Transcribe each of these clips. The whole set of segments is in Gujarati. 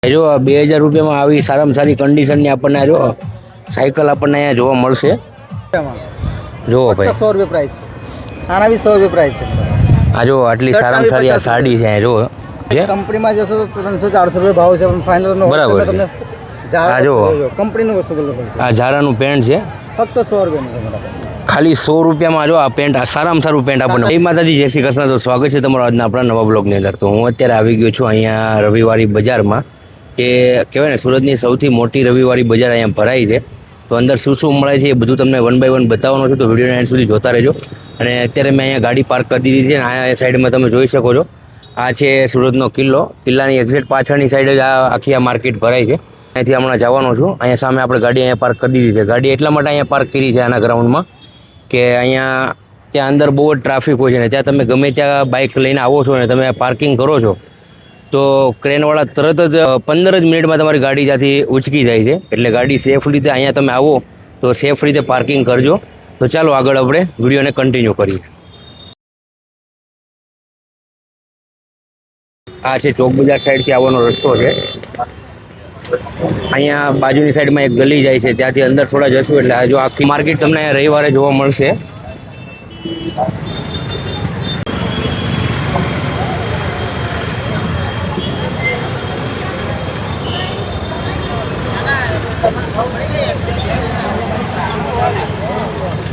જો 2000 રૂપિયામાં આવી સારામાં સારી કન્ડિશનની આપણને જો સાયકલ આપણને અહીંયા જોવા મળશે. જુઓ ભાઈ 100 રૂપિયા પ્રાઇસ છે. આના બી 100 રૂપિયા પ્રાઇસ છે. આ જો આટલી સારામાં સારી આ સાડી છે અહીંયા જુઓ. કંપનીમાં જશો તો 300-400 રૂપિયા ભાવ છે, પણ ફાઇનલ બરાબર તમને આ જો કંપનીનું વસ્તુ કરવું પડશે. આ ઝારાનું પેન્ટ છે, ફક્ત 100 રૂપિયાનું છે. ખાલી 100 રૂપિયામાં જો આ પેન્ટ, આ સારામાં સારું પેન્ટ આપણને. જય માતાજી, જય શ્રી કૃષ્ણ. તો સ્વાગત છે તમારું આજના આપણા નવા બ્લોગની અંદર. તો હું અત્યારે આવી ગયો છું અહીંયા રવિવારી બજારમાં, કે કહેવાય ને સુરતની સૌથી મોટી રવિવારી બજાર અહીંયા ભરાઈ છે. તો અંદર શું શું મળે છે એ બધું તમને 1 બાય 1 બતાવવાનું છે. તો વિડીયોના એન્ડ સુધી જોતા રહેજો. અને અત્યારે મેં અહીંયા ગાડી પાર્ક કરી દીધી છે અને આ સાઈડમાં તમે જોઈ શકો છો, આ છે સુરતનો કિલ્લો. કિલ્લાની એક્ઝેક્ટ પાછળની સાઈડ જ આ આખી આ માર્કેટ ભરાય છે. અહીંથી હમણાં જવાનો છું. અહીંયા સામે આપણે ગાડી અહીંયા પાર્ક કરી દીધી છે. ગાડી એટલા માટે અહીંયા પાર્ક કરી છે આના ગ્રાઉન્ડમાં કે અહીંયા ત્યાં અંદર બહુ જ ટ્રાફિક હોય છે ને ત્યાં તમે ગમે ત્યાં બાઇક લઈને આવો છો ને તમે પાર્કિંગ કરો છો તો ક્રેનવાળા તરત જ 15 જ મિનિટમાં તમારી ગાડી ત્યાંથી ઉચકી જાય છે. એટલે ગાડી સેફ રીતે અહીંયા તમે આવો તો સેફ રીતે પાર્કિંગ કરજો. તો ચાલો આગળ આપણે વિડીયોને કન્ટિન્યુ કરીએ. આ છે ચોક બજાર સાઈડથી આવવાનો રસ્તો છે. અહીંયા બાજુની સાઈડમાં એક ગલી જાય છે, ત્યાંથી અંદર થોડા જશું એટલે જો આખી માર્કેટ તમને અહીંયા રવિવારે જોવા મળશે.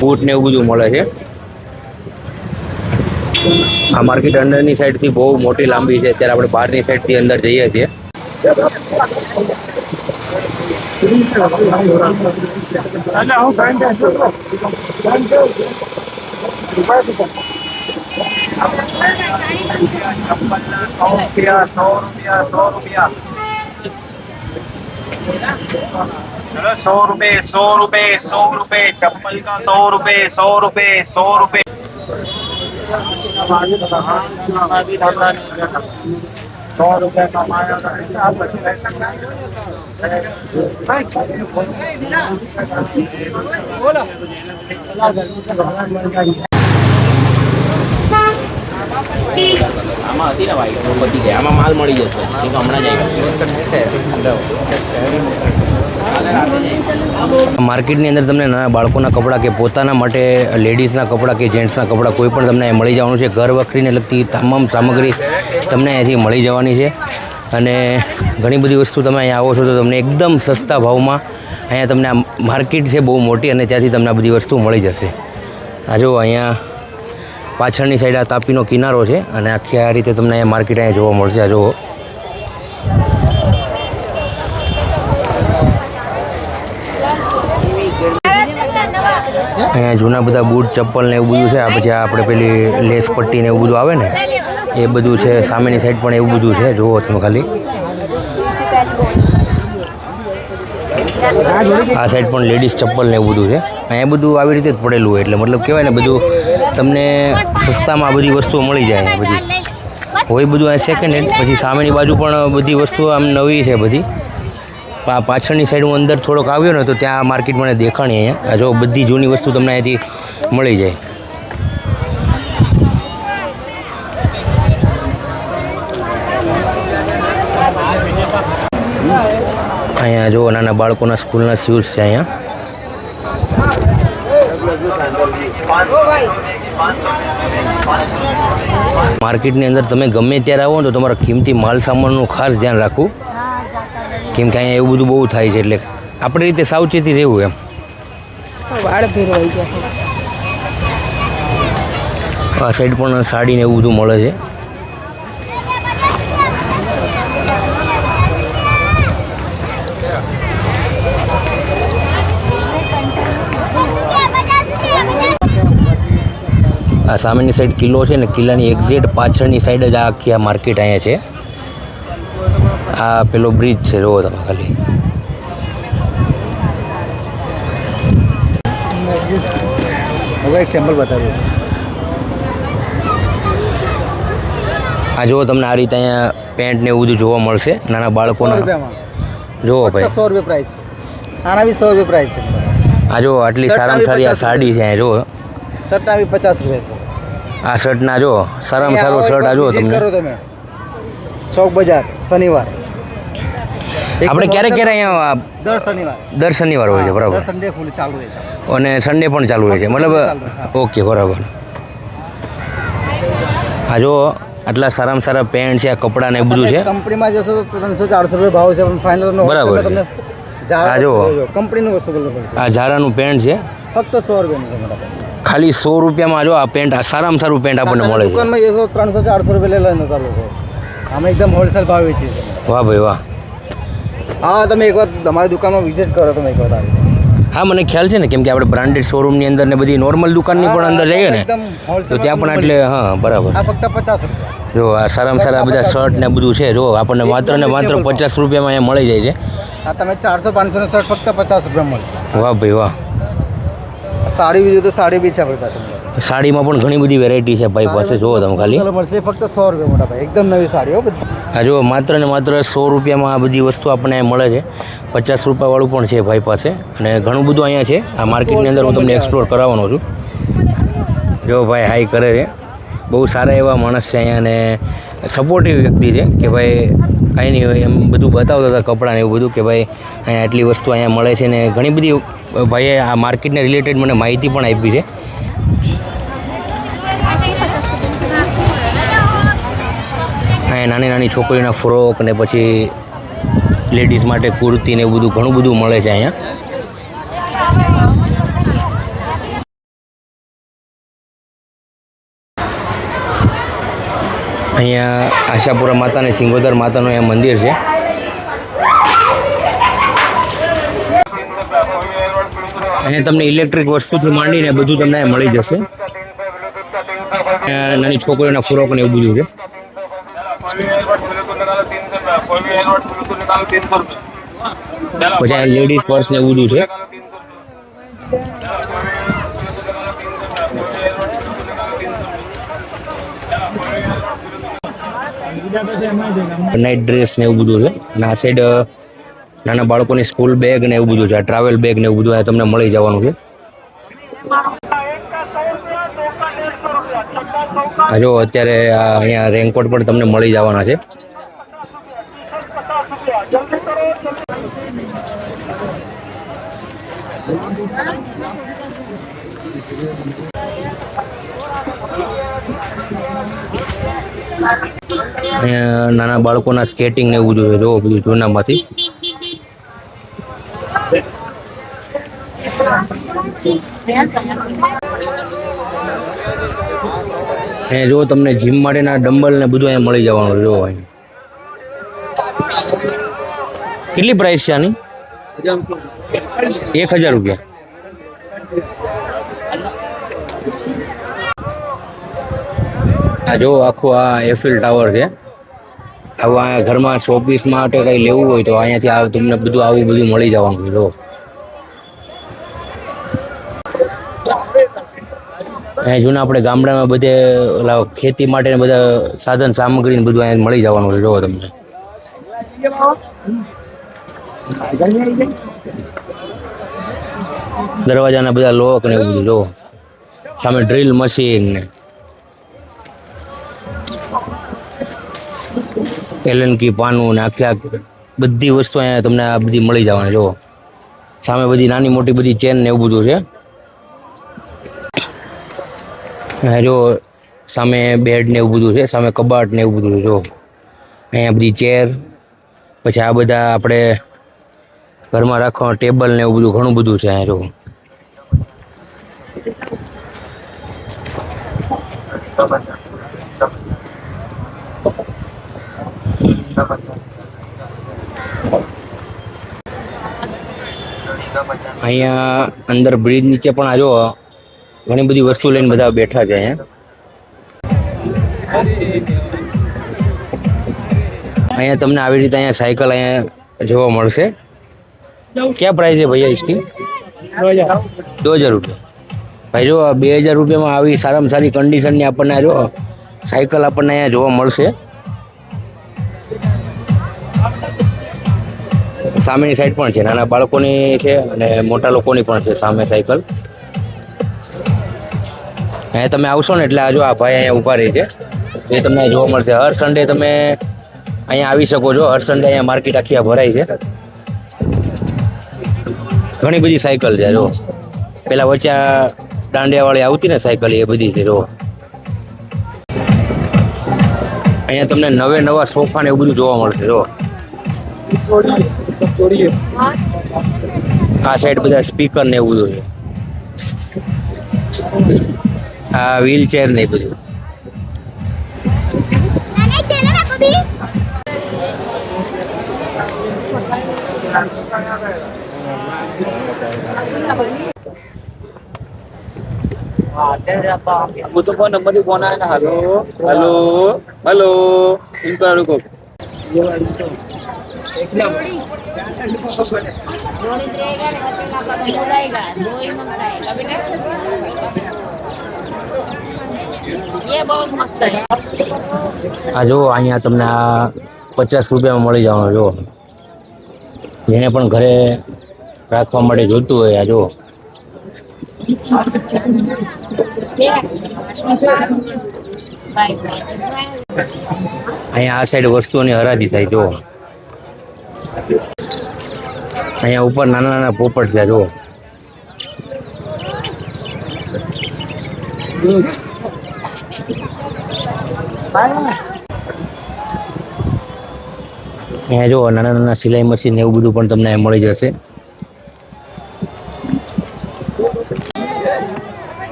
બૂટ ને એવું બધું મળે છે. આ માર્કેટ અંદરની સાઈડથી બહુ મોટી લાંબી છે. અત્યારે આપણે બહારની સાઈડથી અંદર જઈએ છીએ. चलो 100 रुपए चप्पल का 100 रुपए 100 रुपए. આમાં હતી ને ભાઈ પતી ગયા. આમાં માલ મળી જશે હમણાં જ માર્કેટની અંદર તમને નાના બાળકોના કપડાં કે પોતાના માટે લેડીઝના કપડાં કે જેન્ટ્સના કપડાં કોઈ પણ તમને મળી જવાનું છે. ઘર વખરીને લગતી તમામ સામગ્રી તમને અહીંયાથી મળી જવાની છે. અને ઘણી બધી વસ્તુ તમે અહીંયા આવો છો તો તમને એકદમ સસ્તા ભાવમાં અહીંયા તમને આ માર્કેટ છે બહુ મોટી અને ત્યાંથી તમને આ બધી વસ્તુ મળી જશે. આ જો અહીંયા પાછળની સાઈડ આ તાપીનો કિનારો છે અને આખી આ રીતે તમને અહીંયા માર્કેટ અહીંયા જોવા મળશે. આ જુઓ અહીંયા જૂના બધા બૂટ ચપ્પલ ને એવું બધું છે. આ પછી આપણે પેલી લેસ પટ્ટી ને એવું બધું આવે ને એ બધું છે. સામેની સાઈડ પણ એવું બધું છે. જુઓ તમે ખાલી આ સાઈડ પણ લેડીઝ ચપ્પલ ને એવું બધું છે. અહીંયા બધું આવી રીતે જ પડેલું હોય એટલે મતલબ કહેવાય ને બધું તમને સસ્તામાં આ બધી વસ્તુઓ મળી જાય. બધી હોય બધું અહીંયા સેકન્ડ હેન્ડ. પછી સામેની બાજુ પણ બધી વસ્તુઓ આમ નવી છે બધી. પાછળની સાઈડ હું અંદર થોડોક આવ્યો ને તો ત્યાં માર્કેટ મને દેખાણી અહીંયા. આ જો બધી જૂની વસ્તુ તમને અહીંયાથી મળી જાય. અહીંયા જો નાના બાળકોના સ્કૂલના શૂઝ છે. અહીંયા માર્કેટની અંદર તમે ગમે ત્યારે આવો ને તો તમારા કિંમતી માલ સામાનનું ખાસ ધ્યાન રાખવું, કેમ કે અહીંયા એવું બધું બહુ થાય છે. એટલે આપણી રીતે સાવચેતી રહેવું એમ. આ સાઈડ પણ સાડીને એવું બધું મળે છે. આ સામેની સાઈડ કિલ્લો છે ને કિલ્લાની એક્ઝેક્ટ પાછળની સાઈડ જ આ આખી આ માર્કેટ અહીંયા છે. આ પેલો બ્રિજ છે જુઓ તમે ખાલી. હવે એક સેમ્પલ બતાવ્યું. આ જુઓ તમને આ રીતે અહીંયા પેન્ટ ને એવું બધું જોવા મળશે નાના બાળકોના. જુઓ ભાઈ 100 રૂપિયા પ્રાઇસ છે. આના બી 100 રૂપિયા પ્રાઇસ છે. આ જો આટલી સારામાં સારી આ સાડી છે અહીંયા જુઓ. શર્ટના બી 50 રૂપિયા છે. આ શર્ટના જો સારામાં સારો શર્ટ આ જો તમને ચોક બજાર શનિવાર આપણે ક્યારે ક્યારે અહીંયા દર શનિવાર દર શનિવાર હોય છે દર બરાબર, સન્ડે ફૂલ ચાલુ રહે છે. અને સન્ડે પણ ચાલુ રહે છે મતલબ? ચાલુ, હા. ઓકે બરાબર. આ જો આટલા સારામાં સારા પેન્ટ છે, આ કપડાં ને એ બધું છે. કંપનીમાં જશો તો 300-400 રૂપિયા ભાવ છે, પણ ફાઇનલ બરાબર છે. આ જો. કંપનીનું વસ્તુ બોલવું પડશે. આ ઝારાનું પેન્ટ છે, ફક્ત 100 રૂપિયાનું છે મોટા ભાઈ. ખાલી 100 રૂપિયામાં જો આ પેન્ટ, આ સારામાં સારું પેન્ટ આપણને મળે છે. દુકાનમાં જશો 300-400 રૂપિયા લઈ લે નતા લોકો. અમે એકદમ હોલસેલ ભાવ વેચીએ છીએ. વાહ ભાઈ વાહ. હા, તમે એકવાર અમારી દુકાનમાં વિઝિટ કરો, તમે એકવાર આવી. હા મને ખ્યાલ છે ને, કેમ કે આપણે બ્રાન્ડેડ શોરૂમની અંદર ને બધી નોર્મલ દુકાનની પણ અંદર જઈએ ને એકદમ wholesale તો ત્યાં પણ માં એટલે હા બરાબર. આ ફક્ત 50 રૂપિયા. જો આ સારામાં સારા બધા શર્ટ ને બધું છે, જો આપણને માત્ર ને માત્ર 50 રૂપિયામાં અહીંયા મળી જાય છે. આ તમે 400-500 નો શર્ટ ફક્ત 50 રૂપિયા મળશે. વાહ ભાઈ વાહ. સાડી બીજું તો સાડી બી છે આપણી પાસે. સાડીમાં પણ ઘણી બધી વેરાયટી છે ભાઈ પાસે, જુઓ તમે ખાલી. કલર મળશે ફક્ત 100 રૂપિયા મોટા ભાઈ, એકદમ નવી સાડી હો બધી. હા જો માત્ર ને માત્ર 100 રૂપિયામાં આ બધી વસ્તુ આપણને મળે છે. 50 રૂપિયાવાળું પણ છે ભાઈ પાસે, અને ઘણું બધું અહીંયા છે. આ માર્કેટની અંદર હું તમને એક્સપ્લોર કરાવવાનો છું. જો ભાઈ હાઈ કરે છે, બહુ સારા એવા માણસ છે અહીંયા, અને સપોર્ટિવ વ્યક્તિ છે કે ભાઈ કાંઈ નહીં હોય એમ બધું બતાવતા હતા કપડાં ને એવું બધું, કે ભાઈ અહીંયા આટલી વસ્તુ અહીંયા મળે છે, ને ઘણી બધી ભાઈએ આ માર્કેટને રિલેટેડ મને માહિતી પણ આપી છે. અહીંયા નાની નાની છોકરીઓના ફ્રોક ને પછી લેડીઝ માટે કુર્તી ને એવું બધું ઘણું બધું મળે છે અહીંયા. અહીંયા આશાપુરા માતા અને સિંગોદર માતાનું અહીંયા મંદિર છે. અહીંયા તમને ઇલેક્ટ્રિક વસ્તુથી માંડીને બધું તમને અહીંયા મળી જશે. અહીંયા નાની છોકરીઓના ફ્રોક ને એવું બધું છે. પછી લેડીઝ પર્સ ને એવું બધું છે. નાઇટ ડ્રેસ ને એવું બધું છે, અને આ સાઈડ નાના બાળકોની સ્કૂલ બેગ ને એવું બધું છે, ટ્રાવેલ બેગ ને એવું બધું તમને મળી જવાનું છે. આ જો અત્યારે અહીંયા રેનકોટ પણ તમને મળી જવાના છે. અહીંયા નાના બાળકોના સ્કેટિંગ ને એવું બધું છે, જો બધું જૂનામાંથી. અહીંયા જો તમને જીમ માટેના ડમ્બલ ને બધું અહીંયા મળી જવાનું. જો અહીંયા કેટલી પ્રાઇસ છે આની? 1000 રૂપિયા. આ જો આખું આ એફિલ ટાવર છે. આવું અહીંયા ઘરમાં શોપીસ માટે કંઈ લેવું હોય તો અહીંયાથી તમને બધું આવું બધું મળી જવાનું છે. જો અહીંયા જૂના આપણે ગામડામાં બધે ઓલા ખેતી માટે બધા સાધન સામગ્રી બધું અહીંયા મળી જવાનું છે. જો તમને દરવાજાના બધા લોક ને એવું બધું. જો સામે ડ્રીલ મશીન ને એલનકી પાનું ને આખી બધી વસ્તુ અહીંયા તમને આ બધી મળી જવાની. જો સામે બધી નાની મોટી બધી ચેન ને એવું બધું છે. જો સામે બેડ ને એવું બધું છે, સામે કબાટ ને એવું બધું છે. જો અહીંયા બધી ચેર, પછી આ બધા આપણે ઘરમાં રાખવા ટેબલ ને એવું બધું ઘણું બધું છે અહીંયા. જો અહીંયા અંદર બ્રિજ નીચે પણ આ જો ઘણી બધી વસ્તુ લઈને બધા બેઠા છે અહીંયા. અહીંયા તમને આવી રીતે અહીંયા સાયકલ અહીંયા જોવા મળશે. ક્યાં પ્રાઇસ છે ભૈયા इसकी? 2000 રૂપિયા. ભાઈ જો 2000 રૂપિયામાં આવી સારામાં સારી કન્ડિશનની આપણને જો સાયકલ આપણને અહીંયા જોવા મળશે. સામેની સાઈડ પણ છે, નાના બાળકોની છે અને મોટા લોકોની પણ છે સામે સાયકલ. અહીંયા તમે આવશો ને એટલે આ જો આ ભાઈ અહીંયા ઊભા રહી છે, એ તમને જોવા મળશે. હર સન્ડે તમે અહીંયા આવી શકો છો. હર સન્ડે અહીંયા માર્કેટ આખી આ ભરાય છે. ઘણી બધી સાયકલ છે જો. પેલા વચ્ચે આ દાંડિયાવાળી આવતી ને સાયકલ એ બધી છે જો. અહીંયા તમને નવે નવા સોફા ને એવું બધું જોવા મળશે જો. આ સાઈડ બધા સ્પીકર ને એવું બધું છે. આ વ્હીલચેર ને એ બધું. मुझे फोन नंबर ही फोन आया ना हेलो हेलो हेलो इनका रुको ये बहुत मस्त है। આ જો અહીંયા તમને આ 50 રૂપિયામાં મળી જવાનું જો. જેને પણ ઘરે રાખવા માટે જોતું હોય આ જો. અહીંયા આ સાઈડ વસ્તુઓની હરાજી થાય જો. અહીંયા ઉપર નાના નાના પોપટ છે જો. અહીંયા જો નાના નાના સિલાઈ મશીન એવું બધું પણ તમને મળી જશે.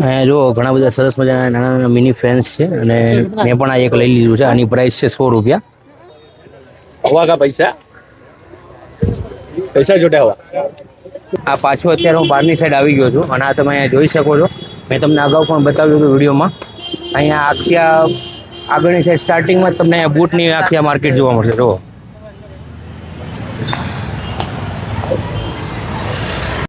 અહીંયા જો ઘણા બધા સરસ મજાના નાના નાના મિની ફેન્સ છે અને મેં પણ આ એક લઈ લીધું છે. આની પ્રાઇસ છે 100 રૂપિયા. हवा का पैसा पैसा जुटा हुआ આ પાછો અત્યારે હું બહારની સાઈડ આવી ગયો છું અને આ તમે અહીંયા જોઈ શકો છો. મેં તમને અગાઉ પણ બતાવ્યું હતું વિડીયોમાં. અહીંયા આખી આગળની સાઈડ સ્ટાર્ટિંગમાં જ તમને બૂટની આખી માર્કેટ જોવા મળશે જો.